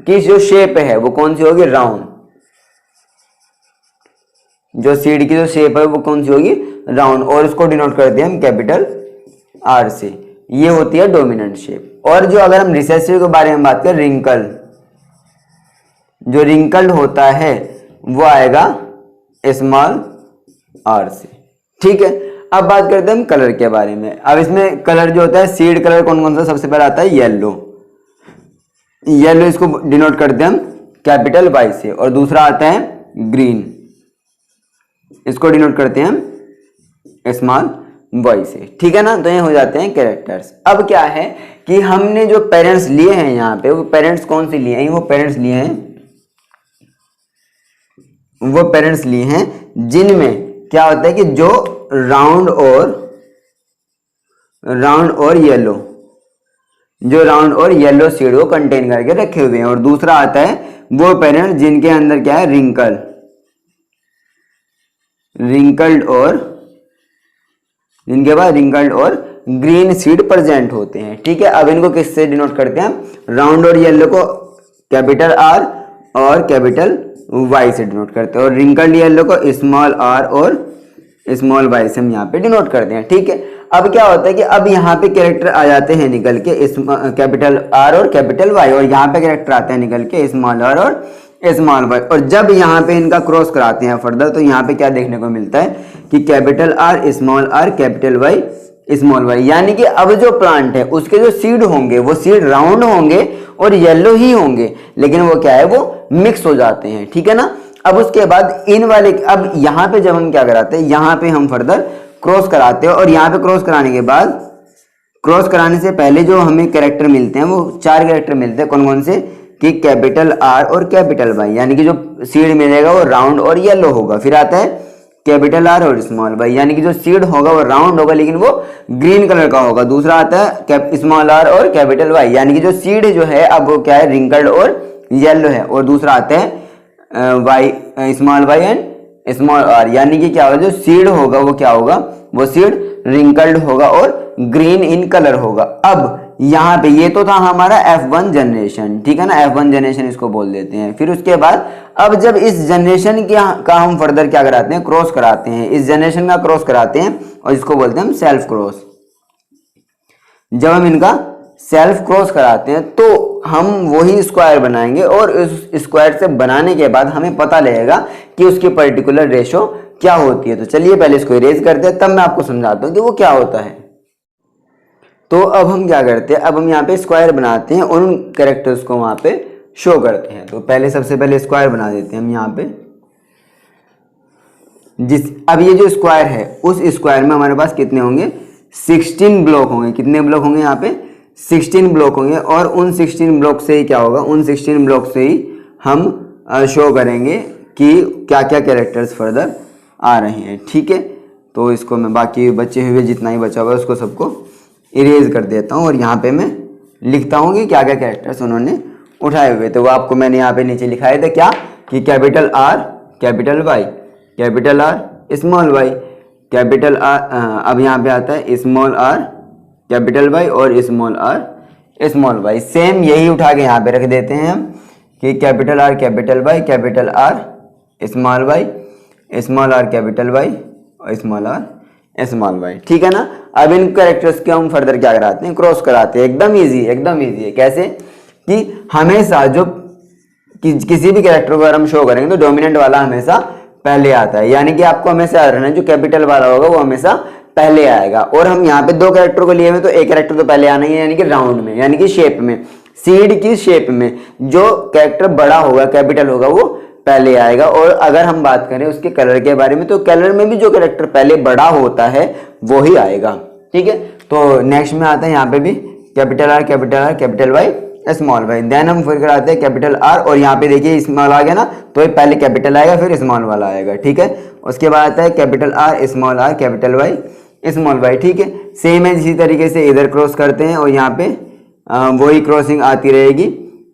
की जो शेप है वो कौन सी होगी, राउंड, जो सीड की जो शेप है वो कौन सी होगी, राउंड, और उसको डिनोट करते हैं हम कैपिटल आर से, ये होती है डोमिनेंट शेप। और जो अगर हम रिसेसिव के बारे में बात करें, रिंकल, जो रिंकल्ड होता है वो आएगा स्मॉल आर से। ठीक है, अब बात करते हैं हम कलर के बारे में। अब इसमें कलर जो होता है, सीड कलर कौन कौन सा, सबसे पहले आता है येलो, येलो इसको डिनोट करते हैं हम कैपिटल वाई से, और दूसरा आता है ग्रीन, इसको डिनोट करते हैं हम स्मॉल वाई से। ठीक है ना, तो ये हो जाते हैं कैरेक्टर्स। अब क्या है कि हमने जो पेरेंट्स लिए हैं यहाँ पे, वो पेरेंट्स कौन से लिए हैं, वो पेरेंट्स लिए हैं जिनमें क्या होता है कि जो राउंड और येलो, जो राउंड और येलो सीड को कंटेन करके रखे हुए हैं। और दूसरा आता है वो पेरेंट्स जिनके अंदर क्या है, रिंकल्ड और जिनके पास रिंकल्ड और ग्रीन सीड प्रेजेंट होते हैं। ठीक है, अब इनको किससे डिनोट करते हैं, राउंड और येलो को कैपिटल आर और कैपिटल वाई से डिनोट करते हैं, और रिंकल्ड येलो को स्मॉल आर और स्मॉल वाई से हम यहाँ पे डिनोट करते हैं। ठीक है, अब क्या होता है कि अब यहाँ पे कैरेक्टर आ जाते हैं निकल के कैपिटल आर और कैपिटल वाई, और यहाँ पे कैरेक्टर आते हैं निकल के स्मॉल आर और स्मॉल वाई। और जब यहाँ पे इनका क्रॉस कराते हैं फर्दर, तो यहाँ पे क्या देखने को मिलता है कि capital R small R capital Y small Y, यानी कि अब जो प्लांट है उसके जो सीड होंगे वो सीड राउंड होंगे और येलो ही होंगे, लेकिन वो क्या है, वो मिक्स हो जाते हैं। ठीक है ना, अब उसके बाद इन वाले, अब यहाँ पे जब हम क्या कराते हैं, यहाँ पे हम फर्दर क्रॉस कराते हैं, और यहाँ पे क्रॉस कराने के बाद, क्रॉस कराने से पहले जो हमें कैरेक्टर मिलते हैं वो चार कैरेक्टर मिलते हैं, कौन कौन से, कि कैपिटल आर और कैपिटल वाई, यानी कि जो सीड मिलेगा वो राउंड और येलो होगा। फिर आता है कैपिटल आर और स्मॉल वाई, यानी कि जो सीड होगा वो राउंड होगा लेकिन वो ग्रीन कलर का होगा। दूसरा आता है स्मॉल आर और कैपिटल वाई, यानी कि जो सीड जो है अब वो क्या है, रिंकल्ड और येलो है। और दूसरा आता है Y, small Y and small R, यानी कि क्या होगा, जो सीड होगा वो क्या होगा, वो सीड रिंकल्ड होगा और ग्रीन इन कलर होगा। अब यहाँ पे ये तो था हमारा F1 जनरेशन, ठीक है ना, F1 जनरेशन इसको बोल देते हैं। फिर उसके बाद अब जब इस जनरेशन का हम फर्दर क्या कराते हैं, क्रॉस कराते हैं, इस जनरेशन का क्रॉस कराते हैं और इसको बोलते हैं हम सेल्फ क्रॉस। जब हम इनका सेल्फ क्रॉस कराते हैं तो हम वही स्क्वायर बनाएंगे, और इस स्क्वायर से बनाने के बाद हमें पता लगेगा कि उसकी पर्टिकुलर रेशो क्या होती है। तो चलिए पहले इसको इरेज करते हैं, तब मैं आपको समझाता हूँ कि वो क्या होता है। तो अब हम क्या करते हैं, अब हम यहाँ पे स्क्वायर बनाते हैं और उन कैरेक्टर्स को वहाँ पे शो करते हैं। तो पहले सबसे पहले स्क्वायर बना देते हैं हम यहाँ पे, अब ये जो स्क्वायर है उस स्क्वायर में हमारे पास कितने होंगे, 16 ब्लॉक होंगे। कितने ब्लॉक होंगे यहाँ पे, 16 ब्लॉक होंगे। और उन 16 ब्लॉक से ही क्या होगा, उन 16 ब्लॉक से ही हम शो करेंगे कि क्या क्या कैरेक्टर्स फर्दर आ रहे हैं। ठीक है, तो इसको मैं बाकी बचे हुए जितना ही बचा हुआ है उसको सबको इरेज कर देता हूँ और यहाँ पे मैं लिखता हूँ कि क्या क्या कैरेक्टर्स उन्होंने उठाए हुए थे। वो आपको मैंने यहाँ पे नीचे लिखाए थे क्या, कि capital R capital Y, capital R small Y, capital R, अब यहाँ पे आता है स्मॉल आर कैपिटल वाई और small R small Y. Same यही उठा के यहाँ पे रख देते हैं हम कि capital R capital Y, capital R small Y, small R capital Y और स्मॉल आर स्मॉल वाई। ठीक है ना। अब इन कैरेक्टर्स के हम फर्दर क्या कराते हैं, क्रॉस कराते हैं। एकदम इजी है। कैसे कि हमेशा जो किसी भी कैरेक्टर को अगर हम शो करेंगे तो डोमिनेंट वाला हमेशा पहले आता है, यानी कि आपको हमेशा याद रखना है जो कैपिटल वाला होगा वो हमेशा पहले आएगा। और हम यहाँ पे दो कैरेक्टर को लिए हुए तो एक कैरेक्टर तो पहले आना ही है, यानी कि राउंड में, यानी कि शेप में, सीड की शेप में जो कैरेक्टर बड़ा होगा कैपिटल होगा वो पहले आएगा। और अगर हम बात करें उसके कलर के बारे में तो कलर में भी जो कैरेक्टर पहले बड़ा होता है वो ही आएगा। ठीक है। तो नेक्स्ट में आता है यहाँ पे भी capital R capital Y small Y. Then हम फिर कराते हैं कैपिटल आर और यहाँ पे देखिए स्मॉल आ गया ना, तो ये पहले कैपिटल आएगा फिर स्मॉल वाला आएगा। ठीक है। उसके बाद आता है capital R capital Y small Y. ठीक है। सेम है, इसी तरीके से इधर क्रॉस करते हैं और यहाँ पे वही क्रॉसिंग आती रहेगी।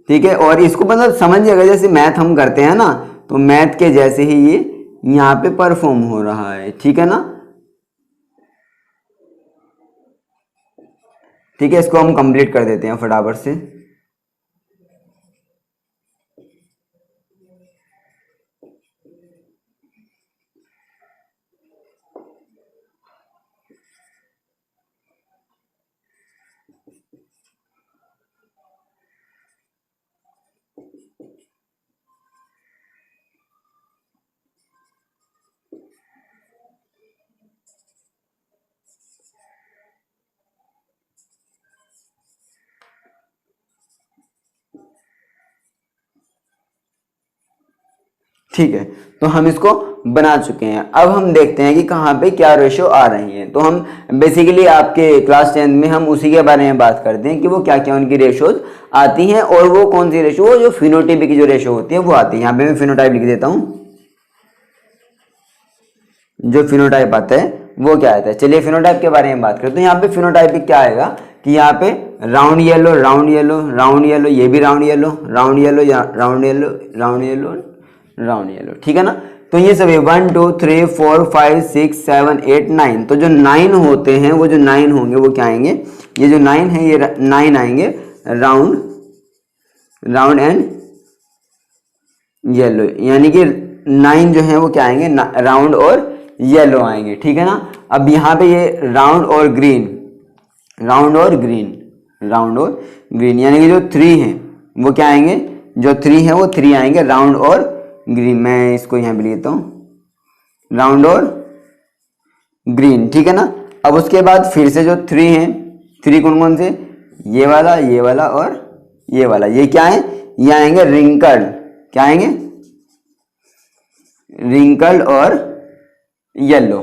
ठीक है। और इसको मतलब समझिएगा जैसे मैथ हम करते हैं ना, तो मैथ के जैसे ही ये यहाँ पे परफॉर्म हो रहा है। ठीक है ना। ठीक है। इसको हम कंप्लीट कर देते हैं फटाफट से। ठीक है। तो हम इसको बना चुके हैं। अब हम देखते हैं कि कहाँ पे क्या रेशो आ रही है। तो हम बेसिकली आपके क्लास 10 में हम उसी के बारे में बात करते हैं कि वो क्या क्या उनकी रेशोज आती हैं और वो कौन सी रेशो, वो जो फिनोटाइप की जो रेशो होती है वो आती है। यहाँ पे मैं फिनोटाइप लिख देता हूँ। जो फिनोटाइप आता है वो क्या आता है, चलिए फिनोटाइप के बारे में बात करते हैं। यहाँ पे फिनोटाइप क्या आएगा कि यहाँ पे round yellow round yellow round yellow, ये भी round yellow round yellow round yellow round yellow round yellow. ठीक है ना। तो ये सभी 1 2 3 4 5 6 7 8 9, तो जो 9 होते हैं वो जो 9 होंगे वो क्या आएंगे, ये जो 9 है ये 9 आएंगे राउंड राउंड एंड येलो, यानी कि 9 जो है वो क्या आएंगे, राउंड और येलो आएंगे। ठीक है ना। अब यहाँ पे ये राउंड और ग्रीन राउंड और ग्रीन राउंड और ग्रीन, यानी कि जो 3 हैं वो क्या आएंगे, जो 3 है वो 3 आएंगे राउंड और ग्रीन। मैं इसको यहाँ पे लेता हूँ राउंड और ग्रीन। ठीक है ना। अब उसके बाद फिर से जो 3 हैं, 3 कौन कौन से, ये वाला और ये वाला, ये क्या है, ये आएंगे रिंकल्ड, क्या आएंगे रिंकल्ड और येलो,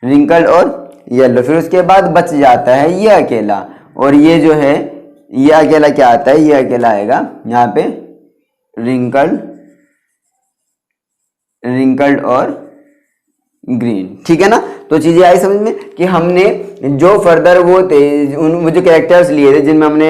रिंकल्ड और येलो। फिर उसके बाद बच जाता है ये अकेला, और ये जो है ये अकेला क्या आता है, ये अकेला आएगा यहाँ पे रिंकल्ड और ग्रीन। ठीक है ना। तो चीजें आई समझ में कि हमने जो फर्दर वो थे वो जो कैरेक्टर्स लिए थे जिनमें हमने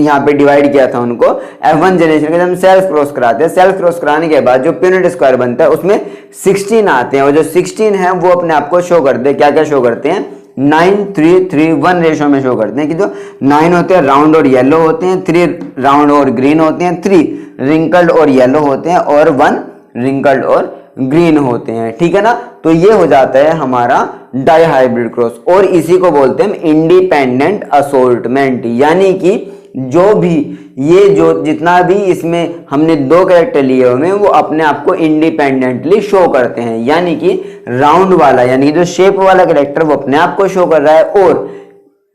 यहाँ पे डिवाइड किया था उनको F1 जनरेशन के, हम सेल्फ क्रॉस कराते हैं। सेल्फ क्रॉस कराने के बाद जो पिनट स्क्वायर बनता है उसमें 16 आते हैं, और जो 16 है वो अपने आप को शो करते हैं। क्या क्या शो करते हैं, 9 3 3 1 रेशो में शो करते हैं कि जो 9 होते हैं राउंड और येलो होते हैं, 3 राउंड और ग्रीन होते हैं, 3 रिंकल्ड और येलो होते हैं, और 1 रिंकल्ड और ग्रीन होते हैं। ठीक है ना। तो ये हो जाता है हमारा डाई हाइब्रिड क्रॉस, और इसी को बोलते हैं इंडिपेंडेंट असोर्टमेंट, यानी कि जो भी ये जो जितना भी इसमें हमने 2 कैरेक्टर लिए हुए हैं वो अपने आप को इंडिपेंडेंटली शो करते हैं, यानी कि राउंड वाला यानी कि जो शेप वाला कैरेक्टर वो अपने आप को शो कर रहा है, और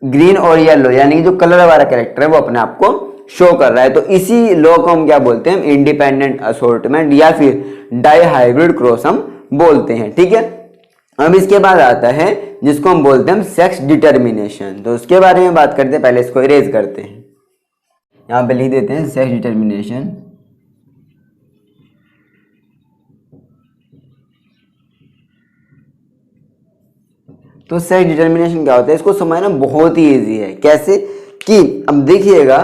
ग्रीन और येलो यानी कि जो कलर वाला कैरेक्टर है वो अपने आप को शो कर रहा है। तो इसी लॉ को हम क्या बोलते हैं, इंडिपेंडेंट असोर्टमेंट या फिर डाई हाइब्रिड क्रॉस हम बोलते हैं। ठीक है। अब इसके बाद आता है जिसको हम बोलते हैं सेक्स डिटर्मिनेशन। तो उसके बारे में बात करते हैं, पहले इसको इरेज करते हैं। यहां पे लिख देते हैं सेक्स डिटर्मिनेशन। तो सेक्स डिटर्मिनेशन क्या होता है, इसको समझना बहुत ही इजी है। कैसे कि अब देखिएगा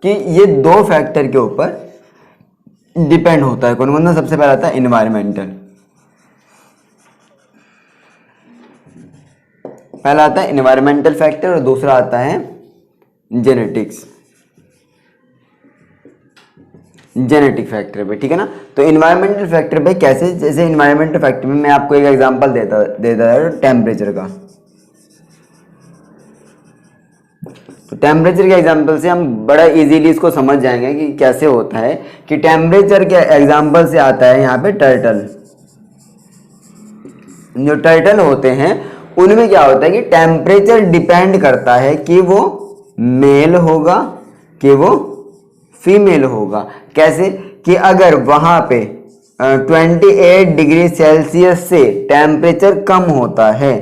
कि ये दो फैक्टर के ऊपर डिपेंड होता है। कौन कौन सा? सबसे पहला आता है इन्वायरमेंटल, पहला आता है इन्वायरमेंटल फैक्टर और दूसरा आता है जेनेटिक्स, जेनेटिक फैक्टर पे, ठीक है ना। तो इन्वायरमेंटल फैक्टर पे कैसे, जैसे इन्वायरमेंटल फैक्टर में मैं आपको एक एग्जांपल देता है टेम्परेचर का। तो टेम्परेचर के एग्जांपल से हम बड़ा इजीली इसको समझ जाएंगे कि कैसे होता है। कि टेम्परेचर के एग्जांपल से आता है यहाँ पे टर्टल। जो टर्टल होते हैं उनमें क्या होता है कि टेम्परेचर डिपेंड करता है कि वो मेल होगा कि वो फीमेल होगा। कैसे कि अगर वहां पे 28 डिग्री सेल्सियस से टेम्परेचर कम होता है,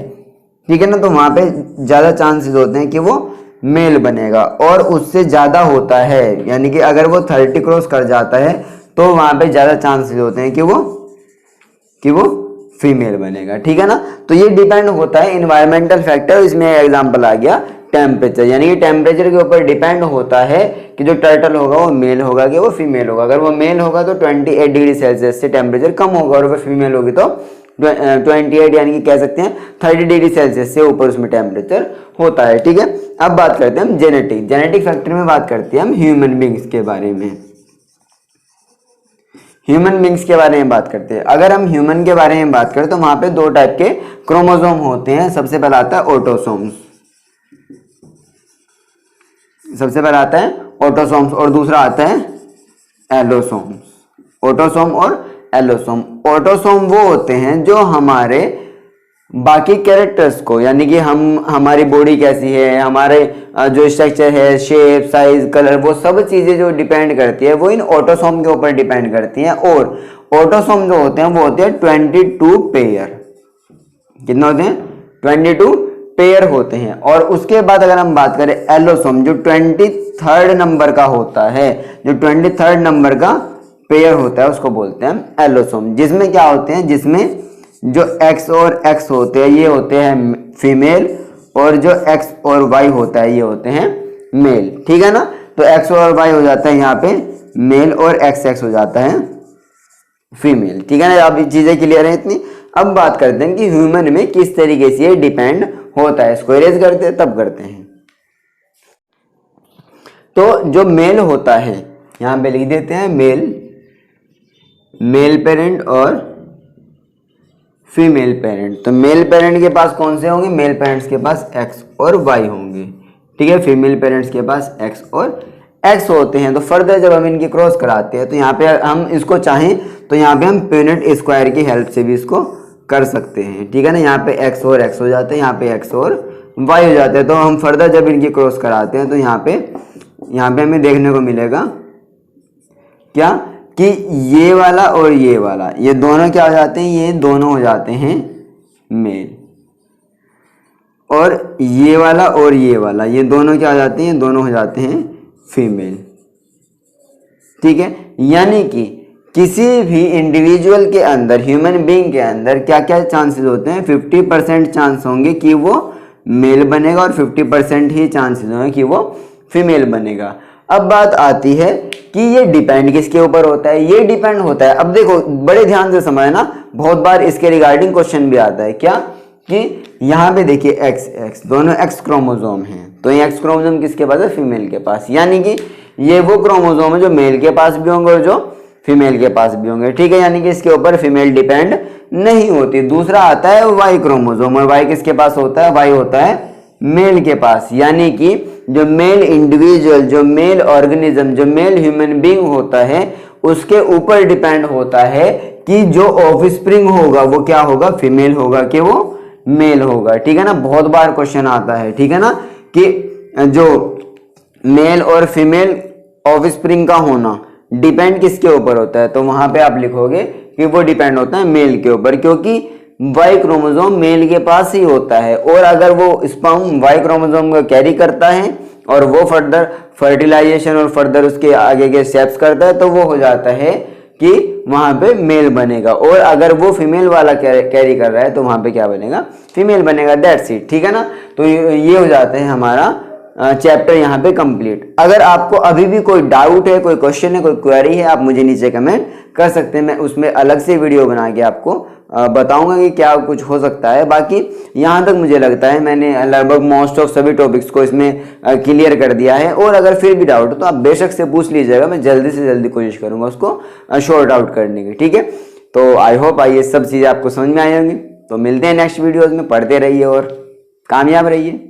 ठीक है ना, तो वहां पे ज्यादा चांसेस होते हैं कि वो मेल बनेगा। और उससे ज्यादा होता है, यानी कि अगर वो 30 क्रॉस कर जाता है तो वहां पे ज्यादा चांसेस होते हैं कि वो फीमेल बनेगा, ठीक है ना। तो ये डिपेंड होता है इन्वायरमेंटल फैक्टर। इसमें एग्जांपल आ गया टेम्परेचर, यानी कि टेम्परेचर के ऊपर डिपेंड होता है कि जो टर्टल होगा वो मेल होगा कि वो फीमेल होगा। अगर वो मेल होगा तो 28 डिग्री सेल्सियस से टेम्परेचर कम होगा, और अगर फीमेल होगी तो 28 यानी कि कह सकते हैं 30 डिग्री सेल्सियस से ऊपर उसमें टेम्परेचर होता है, ठीक है। अब बात करते हैं हम जेनेटिक, जेनेटिक फैक्टर में बात करते हैं हम ह्यूमन बींग्स के बारे में। ह्यूमन बींग्स के बारे में बात करते हैं। अगर हम ह्यूमन के बारे में बात करें तो वहां पे दो टाइप के क्रोमोसोम होते हैं। सबसे पहला आता है ऑटोसोम्स, सबसे पहला आता है ऑटोसोम्स और दूसरा आता है एलोसोम्स। ऑटोसोम और एलोसोम। ऑटोसोम वो होते हैं जो हमारे बाकी कैरेक्टर्स को, यानी कि हमारी बॉडी कैसी है, हमारे जो स्ट्रक्चर है, शेप, साइज, कलर, वो सब चीजें जो डिपेंड करती है वो इन ऑटोसोम के ऊपर डिपेंड करती हैं। और ऑटोसोम जो होते हैं वो होते हैं 22 पेयर। कितना होते हैं? 22 पेयर होते हैं। और उसके बाद अगर हम बात करें एलोसोम, जो 23rd नंबर का होता है, जो 23rd नंबर का पेयर होता है उसको बोलते हैं एलोसोम। जिसमें क्या होते हैं, जिसमें जो X और X होते हैं ये होते हैं फीमेल, और जो X और Y होता है ये होते हैं मेल, ठीक है ना। तो X और Y हो जाता है यहाँ पे मेल और XX हो जाता है फीमेल, ठीक है ना। अब चीजें क्लियर है इतनी। अब बात करते हैं कि ह्यूमन में किस तरीके से ये डिपेंड होता है। इसको इरेज करते हैं तब करते हैं। तो जो मेल होता है यहां पे लिख देते हैं मेल पेरेंट और फीमेल पेरेंट। तो मेल पेरेंट के पास कौन से होंगे? मेल पेरेंट्स के पास X और Y होंगे, ठीक है। फीमेल पेरेंट्स के पास X और X होते हैं। तो फर्दर जब हम इनकी क्रॉस कराते हैं तो यहाँ पे हम इसको चाहें तो यहाँ पे हम पीनट स्क्वायर की हेल्प से भी इसको कर सकते हैं, ठीक है ना। यहाँ पे X और X हो जाते हैं, यहाँ पे X और Y हो जाते हैं। तो हम फर्दर जब इनकी क्रॉस कराते हैं तो यहाँ पे हमें देखने को मिलेगा क्या कि ये वाला और ये वाला, ये दोनों क्या हो जाते हैं? ये दोनों हो जाते हैं मेल। और ये वाला और ये वाला, ये दोनों क्या हो जाते हैं? दोनों हो जाते हैं फीमेल, ठीक है। यानी कि किसी भी इंडिविजुअल के अंदर, ह्यूमन बीइंग के अंदर क्या क्या चांसेस होते हैं? 50% चांस होंगे कि वो मेल बनेगा और 50% ही चांसेस होंगे कि वो फीमेल बनेगा। अब बात आती है कि ये डिपेंड किसके ऊपर होता है? ये डिपेंड होता है, अब देखो बड़े ध्यान से समझना, बहुत बार इसके रिगार्डिंग क्वेश्चन भी आता है। क्या कि यहाँ पे देखिए X दोनों X क्रोमोसोम हैं, तो ये X क्रोमोसोम किसके पास है? फीमेल के पास। यानी कि ये वो क्रोमोसोम है जो मेल के पास भी होंगे और जो फीमेल के पास भी होंगे, ठीक है। यानी कि इसके ऊपर फीमेल डिपेंड नहीं होती। दूसरा आता है Y क्रोमोसोम, और Y किसके पास होता है? Y होता है मेल के पास। यानी कि जो मेल इंडिविजुअल, जो मेल ऑर्गेनिज्म, जो मेल ह्यूमन बीइंग होता है उसके ऊपर डिपेंड होता है कि जो ऑफस्प्रिंग होगा वो क्या होगा? फीमेल होगा कि वो मेल होगा, ठीक है ना। बहुत बार क्वेश्चन आता है, ठीक है ना, कि जो मेल और फीमेल ऑफस्प्रिंग का होना डिपेंड किसके ऊपर होता है? तो वहां पे आप लिखोगे कि वो डिपेंड होता है मेल के ऊपर, क्योंकि Y क्रोमोसोम मेल के पास ही होता है। और अगर वो स्पर्म Y क्रोमोसोम को कैरी करता है और वो फर्दर फर्टिलाइजेशन और फर्दर उसके आगे के स्टेप्स करता है तो वो हो जाता है कि वहां पे मेल बनेगा, और अगर वो फीमेल वाला कैरी कर रहा है तो वहां पे क्या बनेगा, फीमेल बनेगा। दैट्स इट, ठीक है ना। तो ये हो जाता है हमारा चैप्टर यहाँ पे कंप्लीट। अगर आपको अभी भी कोई डाउट है, कोई क्वेश्चन है, कोई क्वेरी है, आप मुझे नीचे कमेंट कर सकते हैं। मैं उसमें अलग से वीडियो बना के आपको बताऊंगा कि क्या कुछ हो सकता है। बाकी यहाँ तक मुझे लगता है मैंने लगभग मोस्ट ऑफ सभी टॉपिक्स को इसमें क्लियर कर दिया है। और अगर फिर भी डाउट हो तो आप बेशक से पूछ लीजिएगा, मैं जल्दी से जल्दी कोशिश करूंगा उसको शॉर्ट आउट करने की, ठीक है। तो आई होप ये सब चीज़ें आपको समझ में आई होंगी। तो मिलते हैं नेक्स्ट वीडियोज़ में, पढ़ते रहिए और कामयाब रहिए।